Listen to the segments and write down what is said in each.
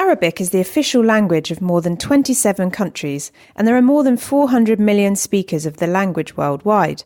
Arabic is the official language of more than 27 countries, and there are more than 400 million speakers of the language worldwide.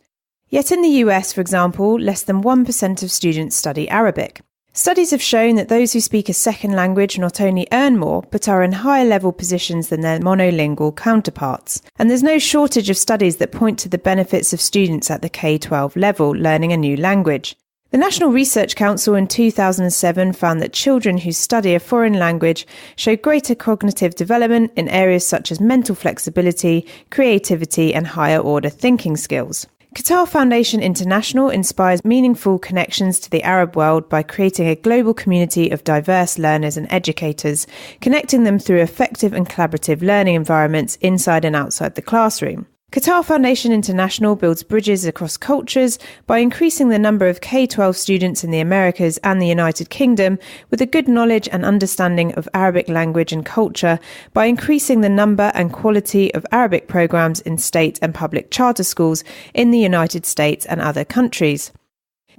Yet in the US, for example, less than 1% of students study Arabic. Studies have shown that those who speak a second language not only earn more, but are in higher level positions than their monolingual counterparts. And there's no shortage of studies that point to the benefits of students at the K-12 level learning a new language. The National Research Council in 2007 found that children who study a foreign language show greater cognitive development in areas such as mental flexibility, creativity, and higher order thinking skills. Qatar Foundation International inspires meaningful connections to the Arab world by creating a global community of diverse learners and educators, connecting them through effective and collaborative learning environments inside and outside the classroom. Qatar Foundation International builds bridges across cultures by increasing the number of K-12 students in the Americas and the United Kingdom with a good knowledge and understanding of Arabic language and culture by increasing the number and quality of Arabic programs in state and public charter schools in the United States and other countries.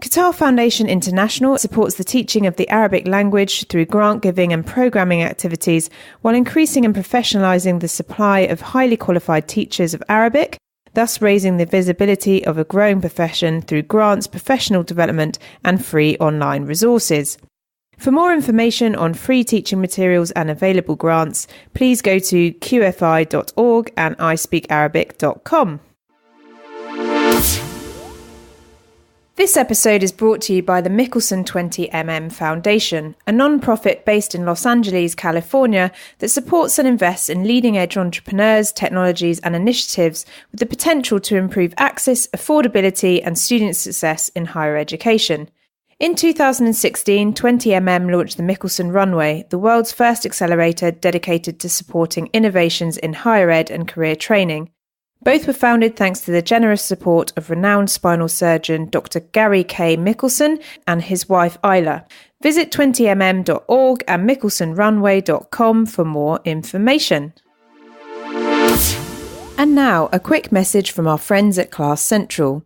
Qatar Foundation International supports the teaching of the Arabic language through grant-giving and programming activities while increasing and professionalising the supply of highly qualified teachers of Arabic, thus raising the visibility of a growing profession through grants, professional development and free online resources. For more information on free teaching materials and available grants, please go to qfi.org and ispeakarabic.com. This episode is brought to you by the Mickelson 20mm Foundation, a non-profit based in Los Angeles, California, that supports and invests in leading-edge entrepreneurs, technologies and initiatives with the potential to improve access, affordability and student success in higher education. In 2016, 20mm launched the Mickelson Runway, the world's first accelerator dedicated to supporting innovations in higher ed and career training. Both were founded thanks to the generous support of renowned spinal surgeon Dr. Gary K. Mickelson and his wife Isla. Visit 20mm.org and mickelsonrunway.com for more information. And now, a quick message from our friends at Class Central.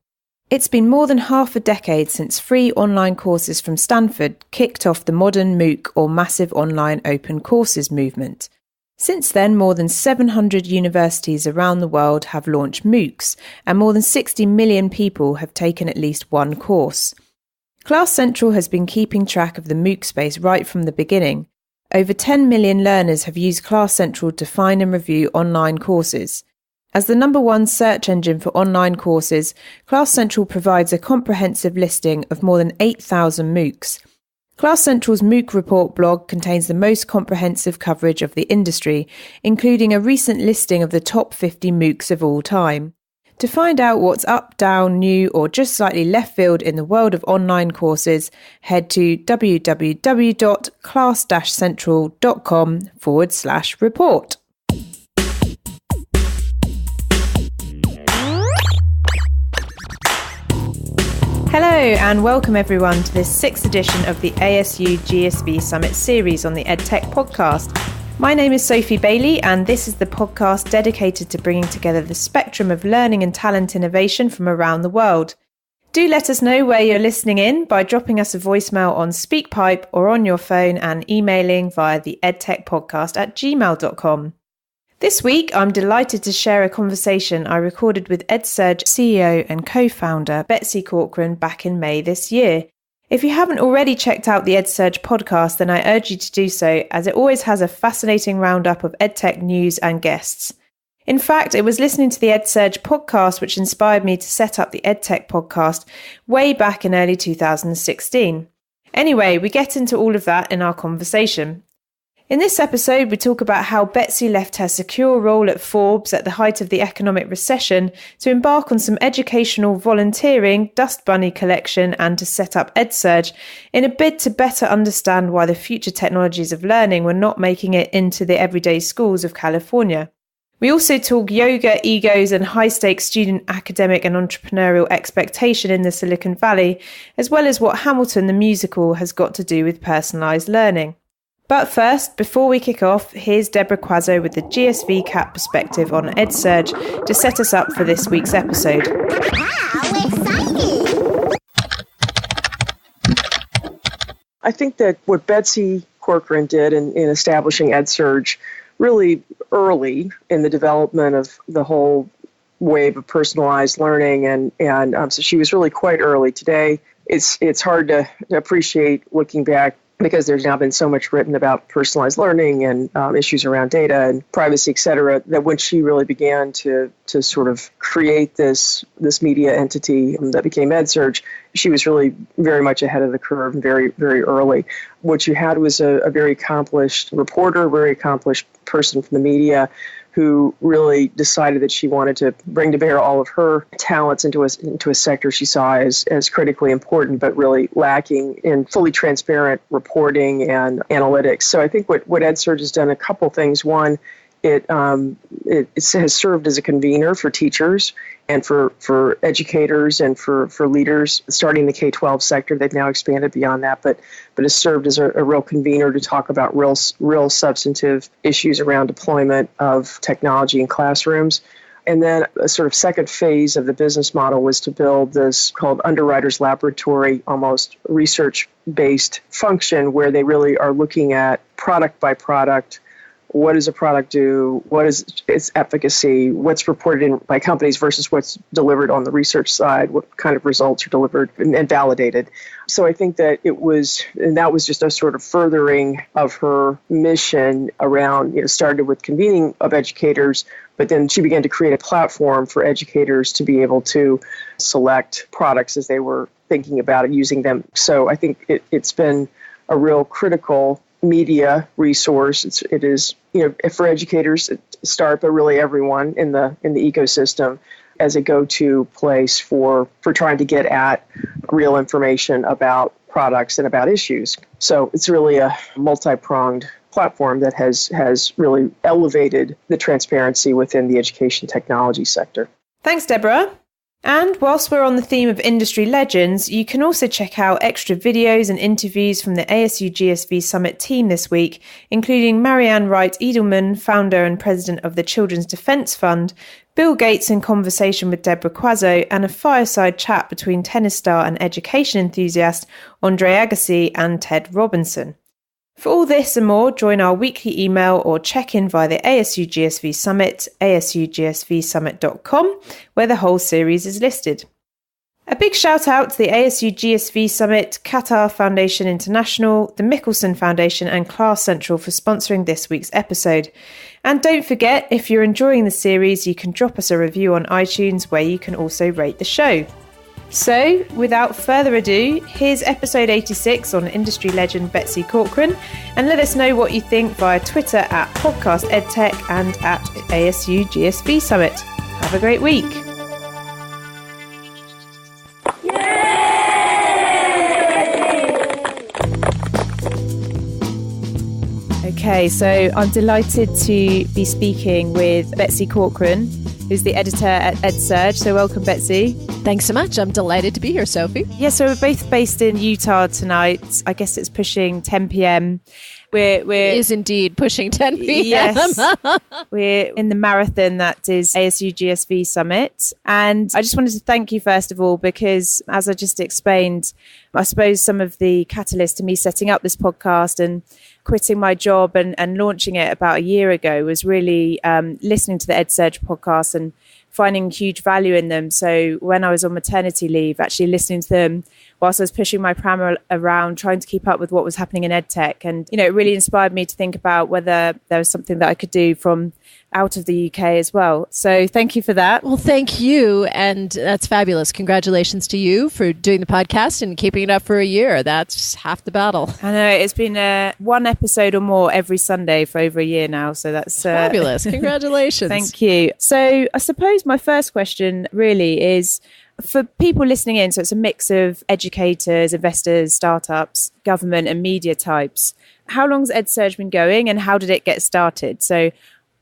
It's been more than half a decade since free online courses from Stanford kicked off the modern MOOC or Massive Online Open Courses movement. Since then, more than 700 universities around the world have launched MOOCs, and more than 60 million people have taken at least one course. Class Central has been keeping track of the MOOC space right from the beginning. Over 10 million learners have used Class Central to find and review online courses. As the #1 search engine for online courses, Class Central provides a comprehensive listing of more than 8,000 MOOCs. Class Central's MOOC Report blog contains the most comprehensive coverage of the industry, including a recent listing of the top 50 MOOCs of all time. To find out what's up, down, new, or just slightly left field in the world of online courses, head to www.class-central.com/report. Hello and welcome everyone to this 6th edition of the ASU GSB Summit series on the Edtech podcast. My name is Sophie Bailey and this is the podcast dedicated to bringing together the spectrum of learning and talent innovation from around the world. Do let us know where you're listening in by dropping us a voicemail on SpeakPipe or on your phone and emailing via the edtechpodcast@gmail.com. This week, I'm delighted to share a conversation I recorded with Edsurge CEO and co-founder Betsy Corcoran back in May this year. If you haven't already checked out the Edsurge podcast, then I urge you to do so, as it always has a fascinating roundup of EdTech news and guests. In fact, it was listening to the Edsurge podcast which inspired me to set up the EdTech podcast way back in early 2016. Anyway, we get into all of that in our conversation. In this episode, we talk about how Betsy left her secure role at Forbes at the height of the economic recession to embark on some educational volunteering, dust bunny collection, and to set up Edsurge in a bid to better understand why the future technologies of learning were not making it into the everyday schools of California. We also talk yoga, egos, and high-stakes student academic and entrepreneurial expectation in the Silicon Valley, as well as what Hamilton the musical has got to do with personalised learning. But first, before we kick off, here's Deborah Quazzo with the GSV Cat perspective on Edsurge to set us up for this week's episode. How exciting! I think that what Betsy Corcoran did in establishing Edsurge really early in the development of the whole wave of personalized learning. And so she was really quite early. Today, it's hard to appreciate looking back because there's now been so much written about personalized learning and issues around data and privacy, et cetera, that when she really began to sort of create this media entity that became Edsurge, she was really very much ahead of the curve and very, very early. What you had was a very accomplished reporter, very accomplished person from the media who really decided that she wanted to bring to bear all of her talents into a sector she saw as critically important, but really lacking in fully transparent reporting and analytics. So I think what Edsurge has done a couple things. One, it has served as a convener for teachers and for educators and for leaders starting the K-12 sector. They've now expanded beyond that, but has served as a real convener to talk about real substantive issues around deployment of technology in classrooms. And then a sort of second phase of the business model was to build this called Underwriters Laboratory, almost research-based function where they really are looking at product by product. What does a product do? What is its efficacy? What's reported in by companies versus what's delivered on the research side? What kind of results are delivered and validated? So I think that that was just a sort of furthering of her mission around, started with convening of educators, but then she began to create a platform for educators to be able to select products as they were thinking about it, using them. So I think it's been a real critical media resource. It is for educators to start, but really everyone in the ecosystem as a go-to place for trying to get at real information about products and about issues. So it's really a multi-pronged platform that has really elevated the transparency within the education technology sector. Thanks, Deborah. And whilst we're on the theme of industry legends, you can also check out extra videos and interviews from the ASU GSV Summit team this week, including Marianne Wright-Edelman, founder and president of the Children's Defence Fund, Bill Gates in conversation with Deborah Quazzo, and a fireside chat between tennis star and education enthusiast Andre Agassi and Ted Robinson. For all this and more, join our weekly email or check in via the ASU GSV Summit, asugsvsummit.com, where the whole series is listed. A big shout out to the ASU GSV Summit, Qatar Foundation International, the Mickelson Foundation and Class Central for sponsoring this week's episode. And don't forget, if you're enjoying the series, you can drop us a review on iTunes where you can also rate the show. So, without further ado, here's episode 86 on industry legend Betsy Corcoran, and let us know what you think via Twitter at Podcast Edtech and at ASU GSV Summit. Have a great week. Okay, so I'm delighted to be speaking with Betsy Corcoran, who's the editor at Edsurge. So welcome, Betsy. Thanks so much. I'm delighted to be here, Sophie. Yeah, so we're both based in Utah tonight. I guess it's pushing 10 p.m. It is indeed pushing 10 p.m. Yes. We're in the marathon that is ASU GSV Summit. And I just wanted to thank you, first of all, because as I just explained, I suppose some of the catalyst to me setting up this podcast and quitting my job and launching it about a year ago was really listening to the Edsurge podcast and finding huge value in them. So when I was on maternity leave, actually listening to them whilst I was pushing my pram around, trying to keep up with what was happening in EdTech. And, it really inspired me to think about whether there was something that I could do from out of the UK as well. So thank you for that. Well, thank you. And that's fabulous. Congratulations to you for doing the podcast and keeping it up for a year. That's half the battle. I know. It's been one episode or more every Sunday for over a year now. So that's fabulous. Congratulations. Thank you. So I suppose my first question really is, for people listening in, so it's a mix of educators, investors, startups, government and media types. How long's Edsurge been going and how did it get started? So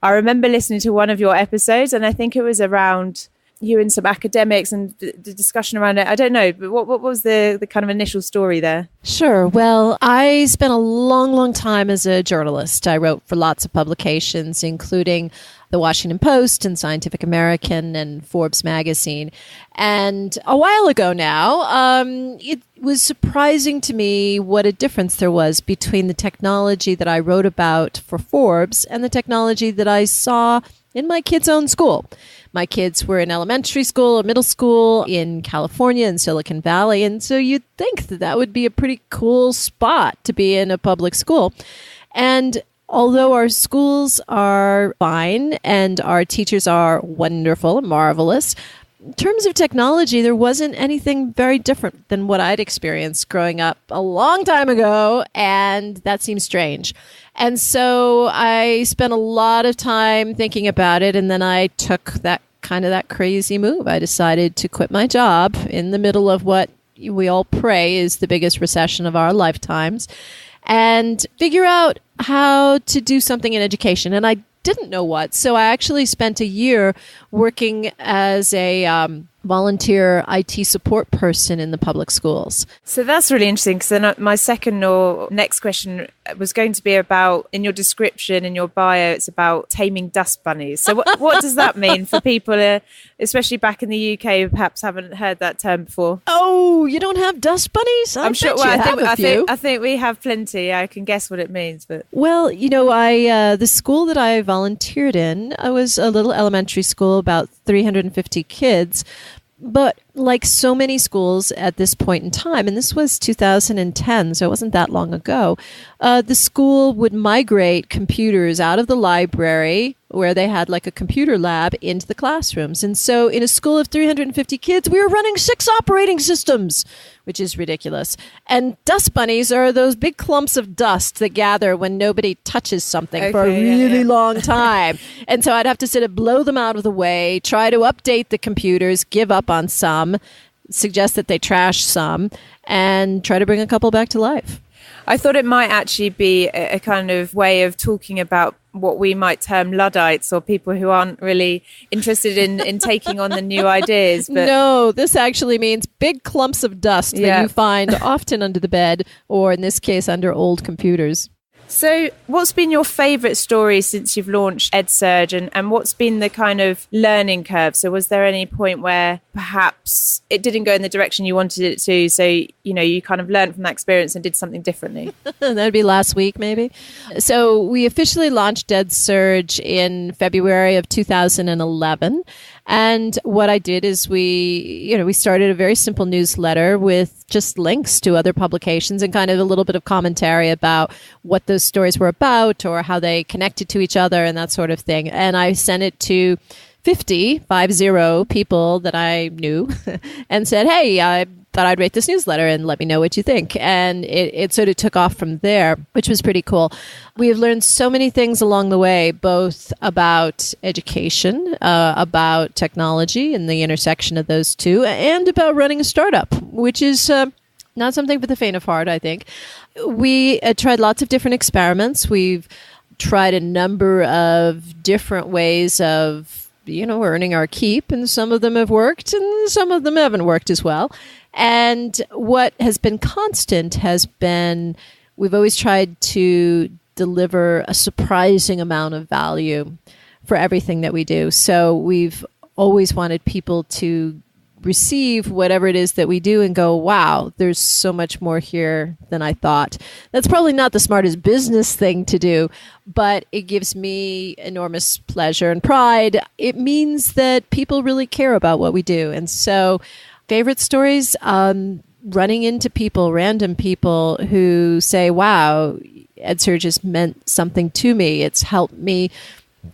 I remember listening to one of your episodes and I think it was around you and some academics and the discussion around it. I don't know, but what was the kind of initial story there? Sure. Well, I spent a long, long time as a journalist. I wrote for lots of publications, including the Washington Post and Scientific American and Forbes magazine. And a while ago now, it was surprising to me what a difference there was between the technology that I wrote about for Forbes and the technology that I saw in my kids' own school. My kids were in elementary school or middle school in California in Silicon Valley. And so you'd think that that would be a pretty cool spot to be in a public school. And although our schools are fine and our teachers are wonderful and marvelous, in terms of technology, there wasn't anything very different than what I'd experienced growing up a long time ago, and that seems strange. And so I spent a lot of time thinking about it, and then I took that crazy move. I decided to quit my job in the middle of what we all pray is the biggest recession of our lifetimes, and figure out how to do something in education. And I didn't know what. So I actually spent a year working as a volunteer IT support person in the public schools. So that's really interesting, because then my second or next question was going to be about, in your description, in your bio, it's about taming dust bunnies. So what does that mean for people, especially back in the UK, who perhaps haven't heard that term before? Oh, you don't have dust bunnies? I'm sure. Well, I think we have plenty. I can guess what it means, but well, the school that I volunteered in, I was a little elementary school, about 350 kids. But like so many schools at this point in time, and this was 2010, so it wasn't that long ago, the school would migrate computers out of the library, where they had like a computer lab, into the classrooms. And so in a school of 350 kids, we were running 6 operating systems, which is ridiculous. And dust bunnies are those big clumps of dust that gather when nobody touches something for a really long time. And so I'd have to sort of blow them out of the way, try to update the computers, give up on some, suggest that they trash some, and try to bring a couple back to life. I thought it might actually be a kind of way of talking about what we might term Luddites, or people who aren't really interested in taking on the new ideas. But no, this actually means big clumps of dust that you find often under the bed, or in this case, under old computers. So what's been your favourite story since you've launched Edsurge, and what's been the kind of learning curve? So was there any point where perhaps it didn't go in the direction you wanted it to, so you kind of learned from that experience and did something differently? That'd be last week, maybe. So we officially launched Edsurge in February of 2011. And what I did is we started a very simple newsletter with just links to other publications and kind of a little bit of commentary about what those stories were about or how they connected to each other and that sort of thing. And I sent it to 50 people that I knew and said, hey, I thought I'd rate this newsletter and let me know what you think. And it sort of took off from there, which was pretty cool. We have learned so many things along the way, both about education, about technology and the intersection of those two, and about running a startup, which is not something for the faint of heart, I think. We tried lots of different experiments. We've tried a number of different ways of earning our keep, and some of them have worked and some of them haven't worked as well. And what has been constant has been, we've always tried to deliver a surprising amount of value for everything that we do. So we've always wanted people to receive whatever it is that we do and go, wow, there's so much more here than I thought. That's probably not the smartest business thing to do, but it gives me enormous pleasure and pride. It means that people really care about what we do. And so favorite stories, running into people, random people who say, wow, Edsurge has meant something to me. It's helped me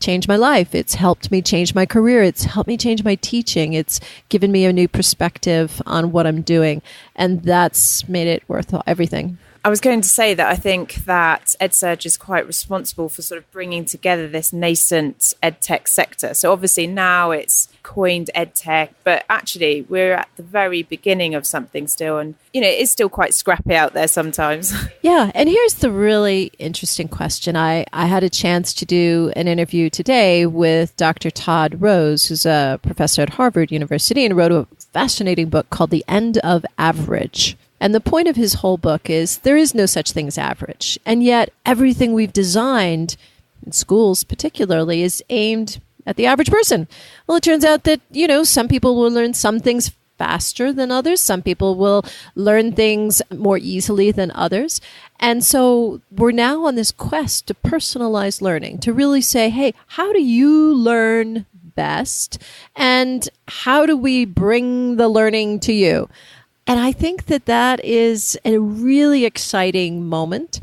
change my life. It's helped me change my career. It's helped me change my teaching. It's given me a new perspective on what I'm doing. And that's made it worth everything. I was going to say that I think that Edsurge is quite responsible for sort of bringing together this nascent edtech sector. So obviously now it's coined Edtech, but actually we're at the very beginning of something still. And, you know, it's still quite scrappy out there sometimes. Yeah. And here's the really interesting question. I had a chance to do an interview today with Dr. Todd Rose, who's a professor at Harvard University and wrote a fascinating book called The End of Average. And the point of his whole book is there is no such thing as average. And yet everything we've designed, in schools particularly, is aimed at the average person. Well, it turns out that, you know, some people will learn some things faster than others. Some people will learn things more easily than others. And so we're now on this quest to personalize learning, to really say, hey, how do you learn best? And how do we bring the learning to you? And I think that that is a really exciting moment.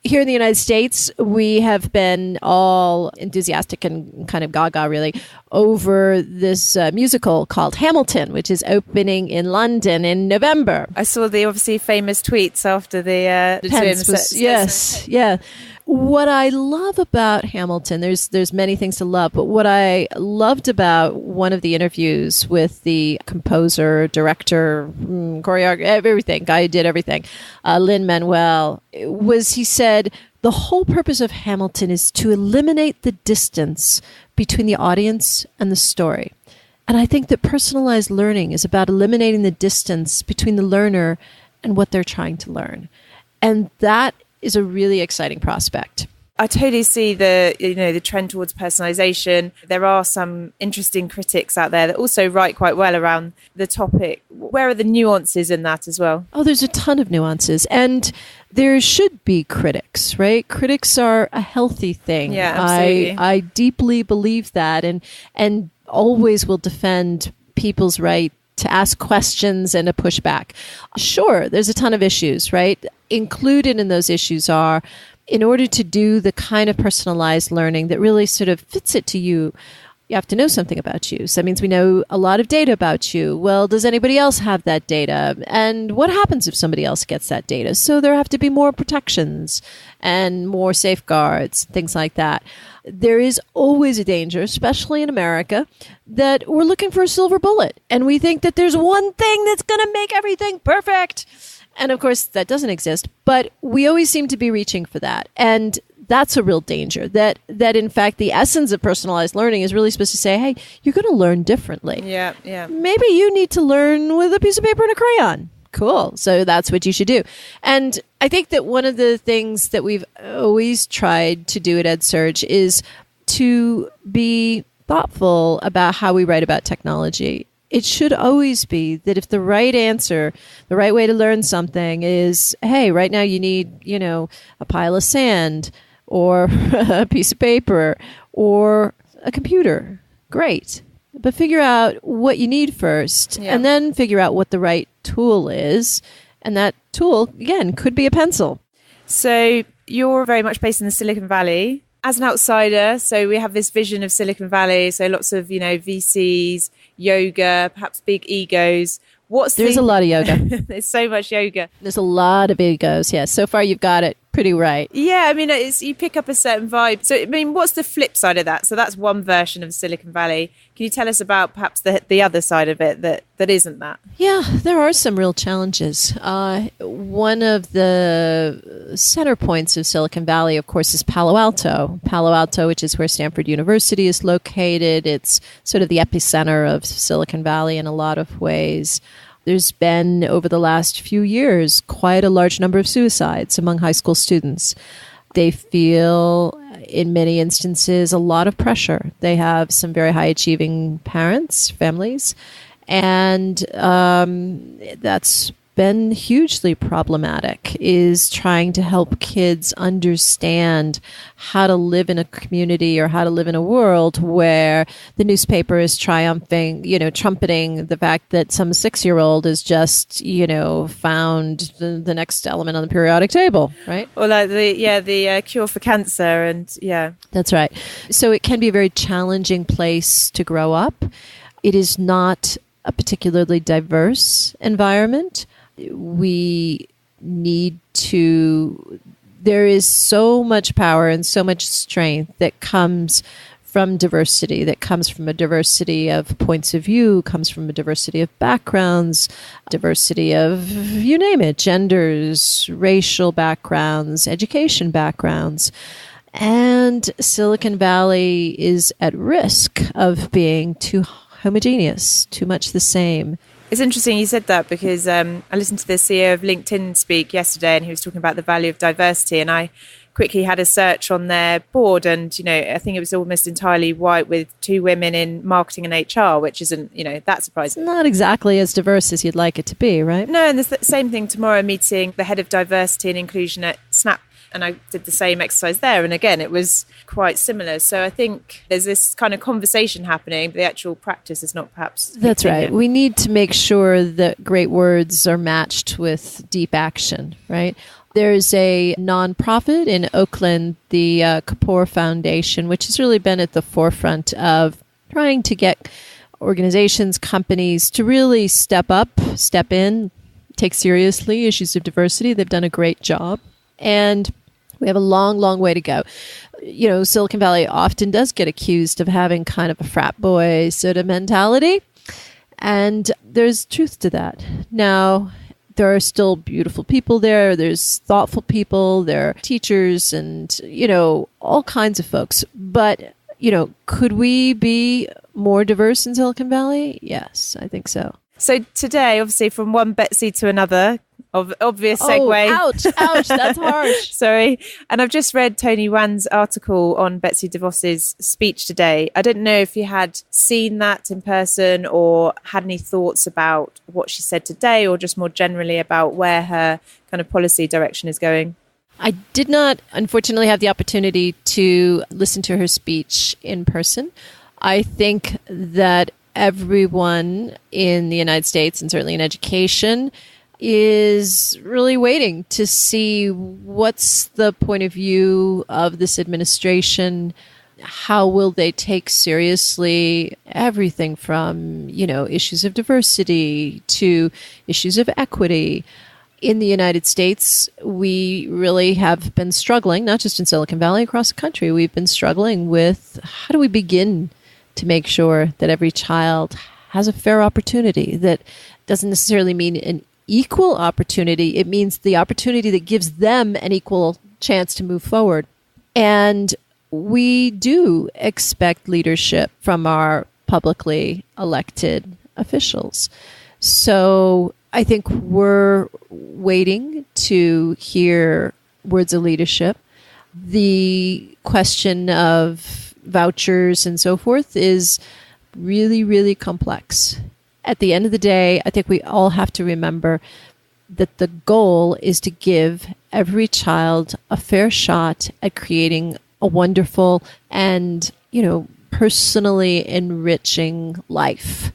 Here in the United States, we have been all enthusiastic and kind of gaga, really, over this musical called Hamilton, which is opening in London in November. I saw the obviously famous tweets after the twins. Yes, yeah. What I love about Hamilton, there's many things to love, but what I loved about one of the interviews with the composer, director, choreographer, everything, guy who did everything, Lin-Manuel, was he said, the whole purpose of Hamilton is to eliminate the distance between the audience and the story. And I think that personalized learning is about eliminating the distance between the learner and what they're trying to learn. And that is a really exciting prospect. I totally see the trend towards personalization. There are some interesting critics out there that also write quite well around the topic. Where are the nuances in that as well? Oh, there's a ton of nuances. And there should be critics, right? Critics are a healthy thing. Yeah, absolutely. I deeply believe that and always will defend people's right to ask questions and to push back. Sure, there's a ton of issues, right? Included in those issues are, in order to do the kind of personalized learning that really sort of fits it to you, you have to know something about you. So that means we know a lot of data about you. Well, does anybody else have that data? And what happens if somebody else gets that data? So there have to be more protections and more safeguards, things like that. There is always a danger, especially in America, that we're looking for a silver bullet. And we think that there's one thing that's going to make everything perfect. And of course, that doesn't exist. But we always seem to be reaching for that. And that's a real danger, that in fact, the essence of personalized learning is really supposed to say, hey, you're going to learn differently. Yeah. Maybe you need to learn with a piece of paper and a crayon. Cool. So that's what you should do. And I think that one of the things that we've always tried to do at Edsurge is to be thoughtful about how we write about technology. It should always be that if the right answer, the right way to learn something is, hey, right now you need, a pile of sand or a piece of paper or a computer. Great. But figure out what you need first and then figure out what the right tool is. And that tool, again, could be a pencil. So you're very much based in the Silicon Valley. As an outsider, so we have this vision of Silicon Valley, so lots of, VCs, yoga, perhaps big egos. There's a lot of yoga. There's so much yoga. There's a lot of egos, yes. So far, you've got it pretty right. Yeah, I mean, you pick up a certain vibe. So, I mean, what's the flip side of that? So that's one version of Silicon Valley. Can you tell us about perhaps the other side of it that isn't that? Yeah, there are some real challenges. One of the center points of Silicon Valley, of course, is Palo Alto. Palo Alto, which is where Stanford University is located. It's sort of the epicenter of Silicon Valley in a lot of ways. There's been, over the last few years, quite a large number of suicides among high school students. They feel, in many instances, a lot of pressure. They have some very high-achieving parents, families, and that's been hugely problematic, is trying to help kids understand how to live in a community or how to live in a world where the newspaper is trumpeting the fact that some 6-year-old has just, found the next element on the periodic table, right? Or like the cure for cancer, and yeah. That's right. So it can be a very challenging place to grow up. It is not a particularly diverse environment. We there is so much power and so much strength that comes from diversity, that comes from a diversity of points of view, comes from a diversity of backgrounds, diversity of, you name it, genders, racial backgrounds, education backgrounds. And Silicon Valley is at risk of being too homogeneous, too much the same. It's interesting you said that because I listened to the CEO of LinkedIn speak yesterday, and he was talking about the value of diversity, and I quickly had a search on their board, and I think it was almost entirely white with 2 women in marketing and HR, which isn't that surprising. Not exactly as diverse as you'd like it to be, right? No, and there's the same thing tomorrow, meeting the head of diversity and inclusion at Snap, and I did the same exercise there, and again it was quite similar. So I think there's this kind of conversation happening, but the actual practice is not perhaps. That's right. We need to make sure that great words are matched with deep action, right? There's a nonprofit in Oakland, the Kapoor Foundation, which has really been at the forefront of trying to get organizations, companies to really step up, step in, take seriously issues of diversity. They've done a great job. And we have a long, long way to go. Silicon Valley often does get accused of having kind of a frat boy sort of mentality. And there's truth to that. Now, there are still beautiful people there. There's thoughtful people. There are teachers and, all kinds of folks. But, could we be more diverse in Silicon Valley? Yes, I think so. So today, obviously, from one Betsy to another, obvious segue. Ouch, that's harsh. Sorry. And I've just read Tony Wan's article on Betsy DeVos's speech today. I didn't know if you had seen that in person or had any thoughts about what she said today, or just more generally about where her kind of policy direction is going. I did not, unfortunately, have the opportunity to listen to her speech in person. I think that everyone in the United States, and certainly in education, is really waiting to see what's the point of view of this administration. How will they take seriously everything from, issues of diversity to issues of equity? In the United States, we really have been struggling, not just in Silicon Valley, across the country. We've been struggling with how do we begin to make sure that every child has a fair opportunity. That doesn't necessarily mean an equal opportunity. It means the opportunity that gives them an equal chance to move forward. And we do expect leadership from our publicly elected officials. So I think we're waiting to hear words of leadership. The question of vouchers and so forth is really, really complex. At the end of the day, I think we all have to remember that the goal is to give every child a fair shot at creating a wonderful and, personally enriching life.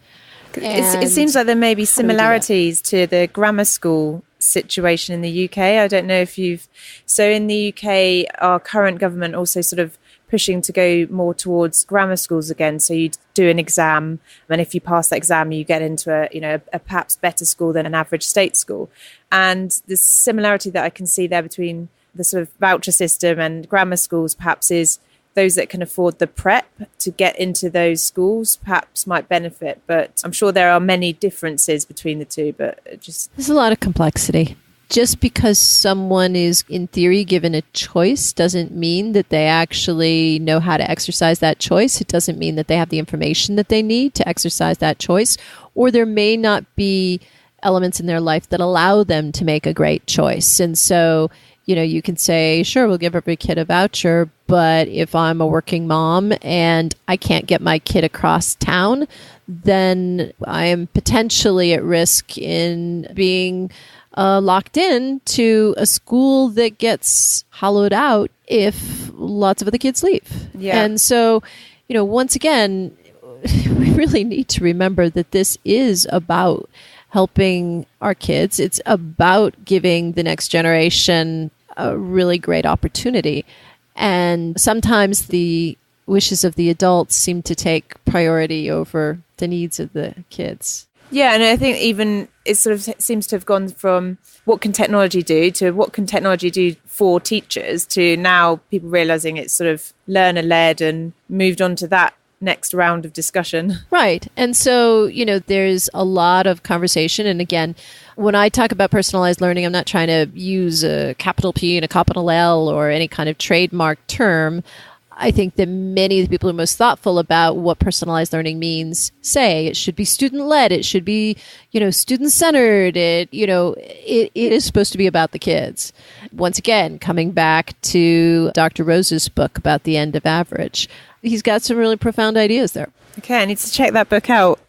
It seems like there may be similarities to the grammar school situation in the UK. I don't know if so in the UK, our current government also sort of pushing to go more towards grammar schools again. So you do an exam, and if you pass that exam, you get into a perhaps better school than an average state school. And the similarity that I can see there between the sort of voucher system and grammar schools perhaps is those that can afford the prep to get into those schools perhaps might benefit. But I'm sure there are many differences between the two, but there's a lot of complexity. Just because someone is, in theory, given a choice doesn't mean that they actually know how to exercise that choice. It doesn't mean that they have the information that they need to exercise that choice. Or there may not be elements in their life that allow them to make a great choice. And so, you can say, sure, we'll give every kid a voucher, but if I'm a working mom and I can't get my kid across town, then I am potentially at risk in being locked in to a school that gets hollowed out if lots of other kids leave. Yeah. And so, once again, we really need to remember that this is about helping our kids. It's about giving the next generation a really great opportunity. And sometimes the wishes of the adults seem to take priority over the needs of the kids. Yeah, and I think even it sort of seems to have gone from what can technology do to what can technology do for teachers to now people realizing it's sort of learner led and moved on to that next round of discussion. Right. And so, there's a lot of conversation. And again, when I talk about personalized learning, I'm not trying to use a capital P and a capital L or any kind of trademark term. I think that many of the people who are most thoughtful about what personalized learning means say it should be student-led, it should be, student-centered, it is supposed to be about the kids. Once again, coming back to Dr. Rose's book about the end of average, he's got some really profound ideas there. Okay, I need to check that book out.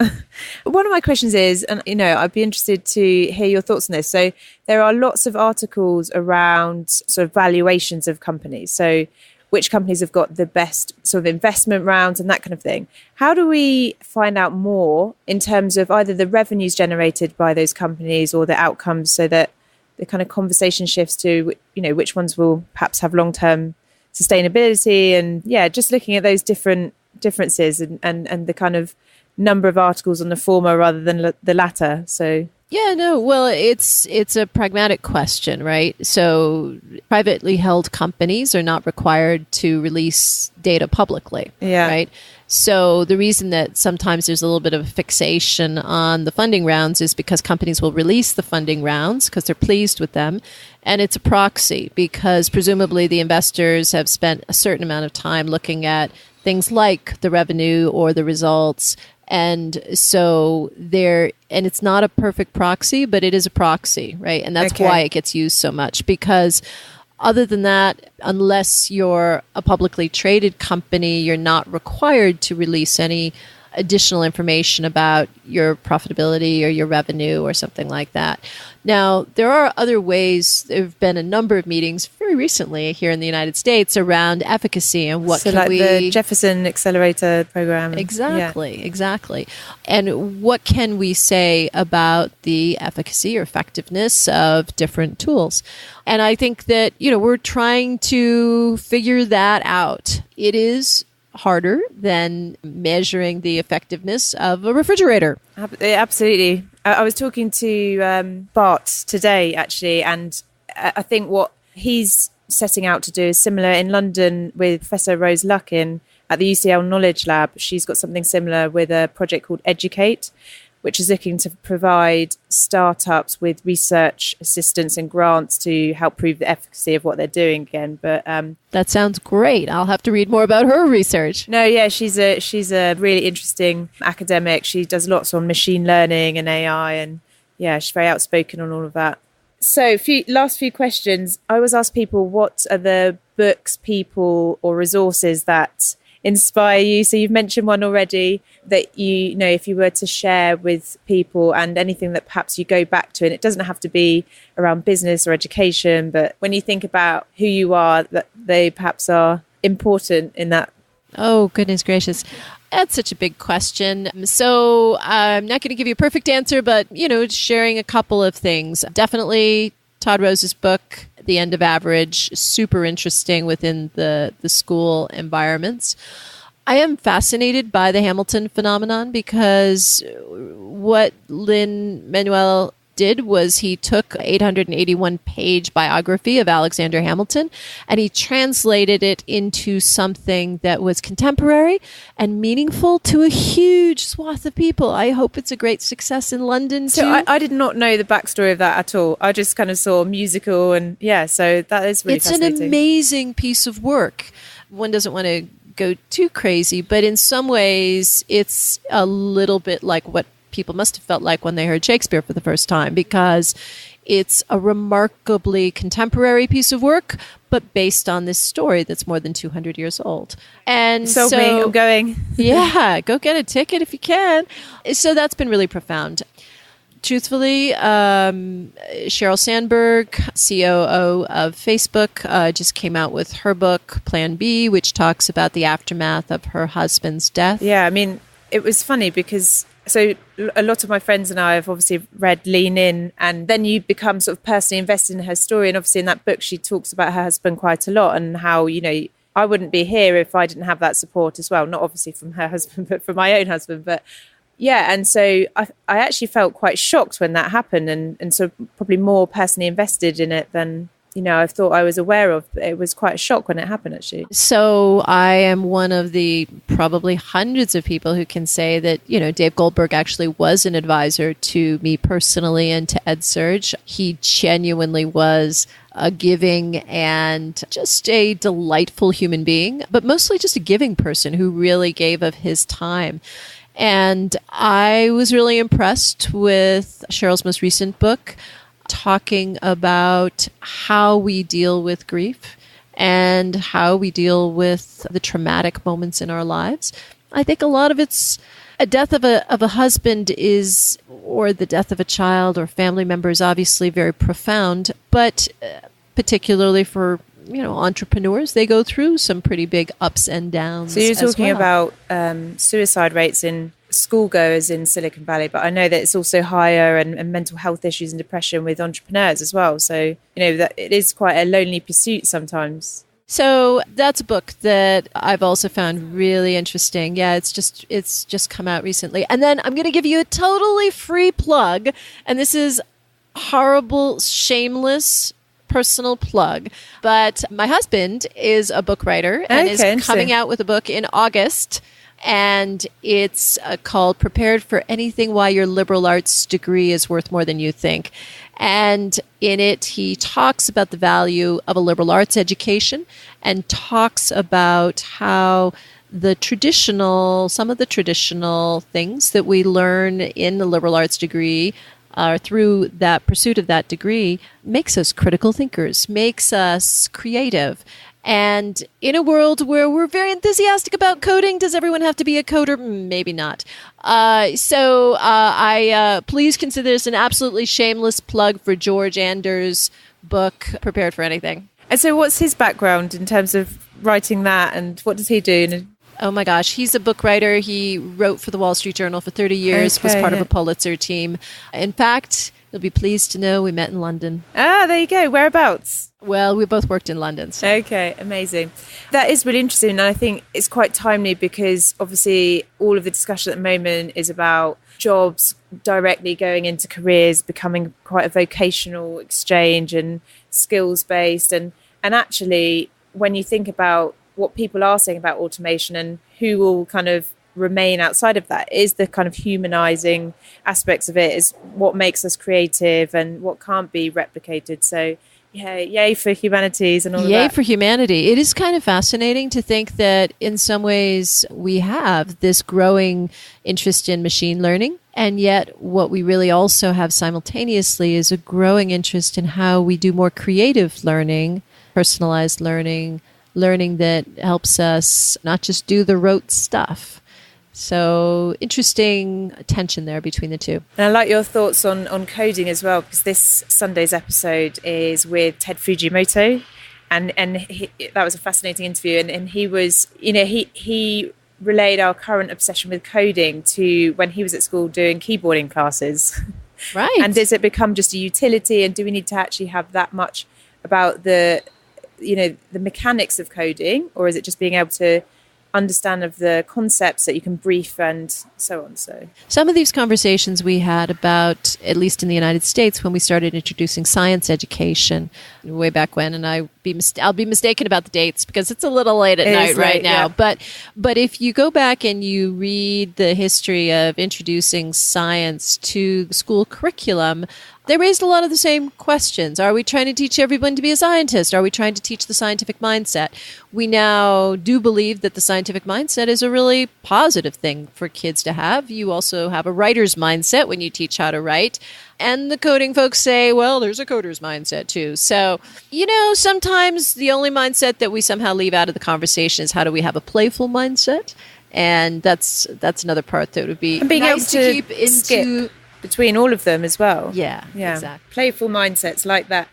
One of my questions is, and I'd be interested to hear your thoughts on this. So there are lots of articles around sort of valuations of companies. So which companies have got the best sort of investment rounds and that kind of thing. How do we find out more in terms of either the revenues generated by those companies or the outcomes, so that the kind of conversation shifts to, which ones will perhaps have long-term sustainability, and just looking at those differences and the kind of number of articles on the former rather than the latter. So yeah, no, well, it's a pragmatic question, right? So privately held companies are not required to release data publicly, right? So the reason that sometimes there's a little bit of a fixation on the funding rounds is because companies will release the funding rounds because they're pleased with them. And it's a proxy because presumably the investors have spent a certain amount of time looking at things like the revenue or the results. And so and it's not a perfect proxy, but it is a proxy, right? And that's why it gets used so much, because other than that, unless you're a publicly traded company, you're not required to release any additional information about your profitability or your revenue or something like that. Now, there are other ways. There have been a number of meetings very recently here in the United States around efficacy and what the Jefferson Accelerator program. Exactly. And what can we say about the efficacy or effectiveness of different tools? And I think that, we're trying to figure that out. It is harder than measuring the effectiveness of a refrigerator. Absolutely. I was talking to Bart today, actually, and I think what he's setting out to do is similar in London with Professor Rose Luckin at the UCL Knowledge Lab. She's got something similar with a project called Educate, which is looking to provide startups with research assistance and grants to help prove the efficacy of what they're doing again. But that sounds great. I'll have to read more about her research. No, yeah, she's a really interesting academic. She does lots on machine learning and AI, and she's very outspoken on all of that. So last few questions. I always ask people, what are the books, people or resources that inspire you? So you've mentioned one already that if you were to share with people, and anything that perhaps you go back to, and it doesn't have to be around business or education, but when you think about who you are, that they perhaps are important in that. Oh, goodness gracious. That's such a big question. So I'm not going to give you a perfect answer, but, sharing a couple of things. Definitely Todd Rose's book, The End of Average, super interesting within the school environments. I am fascinated by the Hamilton phenomenon, because what Lin-Manuel did was he took an 881-page biography of Alexander Hamilton and he translated it into something that was contemporary and meaningful to a huge swath of people. I hope it's a great success in London too. So I did not know the backstory of that at all. I just kind of saw musical and so that is really fascinating. It's an amazing piece of work. One doesn't want to go too crazy, but in some ways it's a little bit like what people must have felt like when they heard Shakespeare for the first time, because it's a remarkably contemporary piece of work, but based on this story that's more than 200 years old. And so I'm going. Yeah, go get a ticket if you can. So that's been really profound. Truthfully, Sheryl Sandberg, COO of Facebook, just came out with her book, Plan B, which talks about the aftermath of her husband's death. Yeah, I mean, it was funny because a lot of my friends and I have obviously read Lean In, and then you become sort of personally invested in her story. And obviously in that book, she talks about her husband quite a lot and how, I wouldn't be here if I didn't have that support as well. Not obviously from her husband, but from my own husband. But Yeah, and so I actually felt quite shocked when that happened, and so probably more personally invested in it than I thought I was aware of. It was quite a shock when it happened, actually. So I am one of the probably hundreds of people who can say that, Dave Goldberg actually was an advisor to me personally and to Edsurge. He genuinely was a giving and just a delightful human being, but mostly just a giving person who really gave of his time. And I was really impressed with Cheryl's most recent book, talking about how we deal with grief and how we deal with the traumatic moments in our lives. I think a lot of it's a death of a husband or the death of a child or family member is obviously very profound, but particularly for entrepreneurs, they go through some pretty big ups and downs. So you're talking about suicide rates in schoolgoers in Silicon Valley, but I know that it's also higher and mental health issues and depression with entrepreneurs as well. So, that it is quite a lonely pursuit sometimes. So that's a book that I've also found really interesting. Yeah, it's just come out recently. And then I'm going to give you a totally free plug. And this is horrible, shameless personal plug. But my husband is a book writer and is coming out with a book in August. And it's called Prepared for Anything Why Your Liberal Arts Degree is Worth More Than You Think. And in it, he talks about the value of a liberal arts education and talks about how some of the traditional things that we learn in the liberal arts degree through that pursuit of that degree makes us critical thinkers, makes us creative. And in a world where we're very enthusiastic about coding, does everyone have to be a coder? Maybe not. So please consider this an absolutely shameless plug for George Anders' book, Prepared for Anything. And so what's his background in terms of writing that, and what does he do? Oh my gosh, he's a book writer. He wrote for the Wall Street Journal for 30 years, was part of a Pulitzer team. In fact, you'll be pleased to know we met in London. Ah, there you go. Whereabouts? Well, we both worked in London. So. Okay, amazing. That is really interesting. And I think it's quite timely because obviously all of the discussion at the moment is about jobs directly going into careers, becoming quite a vocational exchange and skills-based. And actually, when you think about what people are saying about automation and who will kind of remain outside of that, is the kind of humanizing aspects of it, is what makes us creative and what can't be replicated. So yeah, yay for humanities and all of that. Yay for humanity. It is kind of fascinating to think that in some ways we have this growing interest in machine learning. And yet what we really also have simultaneously is a growing interest in how we do more creative learning, personalized learning that helps us not just do the rote stuff. So interesting tension there between the two. And I like your thoughts on coding as well, because this Sunday's episode is with Ted Fujimoto, and that was a fascinating interview. And he was, he relayed our current obsession with coding to when he was at school doing keyboarding classes. Right. And does it become just a utility? And do we need to actually have that much about the mechanics of coding, or is it just being able to understand of the concepts that you can brief and so on? So some of these conversations we had about, at least in the United States, when we started introducing science education way back when, and I'll be mistaken about the dates because it's a little late at night right now. Yeah. But if you go back and you read the history of introducing science to the school curriculum, they raised a lot of the same questions. Are we trying to teach everyone to be a scientist? Are we trying to teach the scientific mindset? We now do believe that the scientific mindset is a really positive thing for kids to have. You also have a writer's mindset when you teach how to write. And the coding folks say, well, there's a coder's mindset too. So, sometimes the only mindset that we somehow leave out of the conversation is how do we have a playful mindset? And that's another part that would be nice to keep into between all of them as well. Yeah, exactly. Playful mindsets like that.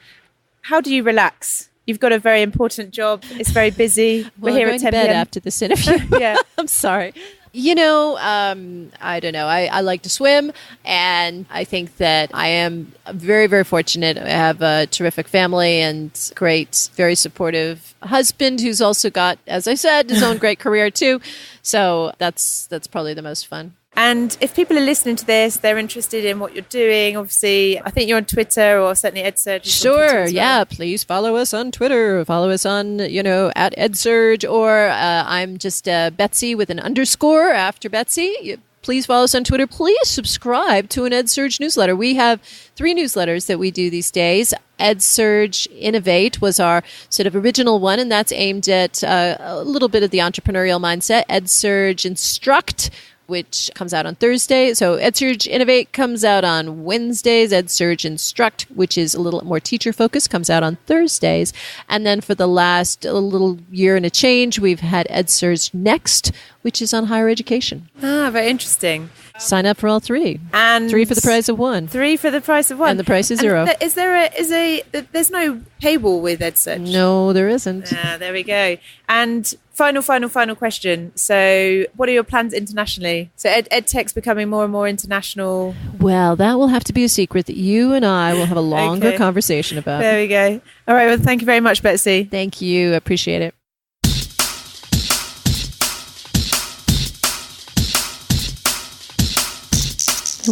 How do you relax? You've got a very important job. It's very busy. Well, we're here I'm at 10 going to bed p.m. after this interview. Yeah. I'm sorry. I don't know. I like to swim, and I think that I am very, very fortunate. I have a terrific family and great, very supportive husband who's also got, as I said, his own great career too. So that's probably the most fun. And if people are listening to this, they're interested in what you're doing. Obviously, I think you're on Twitter, or certainly Edsurge. Sure. Yeah. Please follow us on Twitter. Follow us on, at Edsurge, or I'm just Betsy with an underscore after Betsy. Please follow us on Twitter. Please subscribe to an Edsurge newsletter. We have 3 newsletters that we do these days. Edsurge Innovate was our sort of original one, and that's aimed at a little bit of the entrepreneurial mindset. Edsurge Instruct, which comes out on Thursday. So Edsurge Innovate comes out on Wednesdays. Edsurge Instruct, which is a little more teacher-focused, comes out on Thursdays. And then for the last little year and a change, we've had Edsurge Next, which is on higher education. Ah, very interesting. Sign up for all 3. And 3 for the price of 1. 3 for the price of 1. And the price is 0. There's no paywall with Edsurge? No, there isn't. There we go. And final question. So what are your plans internationally? So Edtech's becoming more and more international. Well, that will have to be a secret that you and I will have a longer conversation about. There we go. All right. Well, thank you very much, Betsy. Thank you. Appreciate it.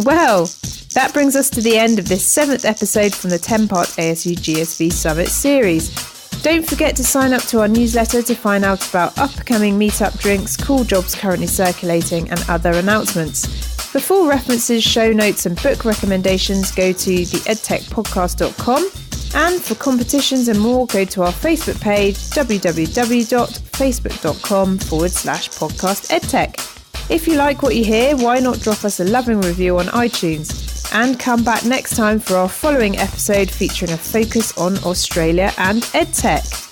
Well, that brings us to the end of this 7th episode from the 10-part ASU GSV Summit series. Don't forget to sign up to our newsletter to find out about upcoming meetup drinks, cool jobs currently circulating, and other announcements. For full references, show notes, and book recommendations, go to theedtechpodcast.com. And for competitions and more, go to our Facebook page, www.facebook.com/podcastedtech. If you like what you hear, why not drop us a loving review on iTunes? And come back next time for our following episode featuring a focus on Australia and EdTech.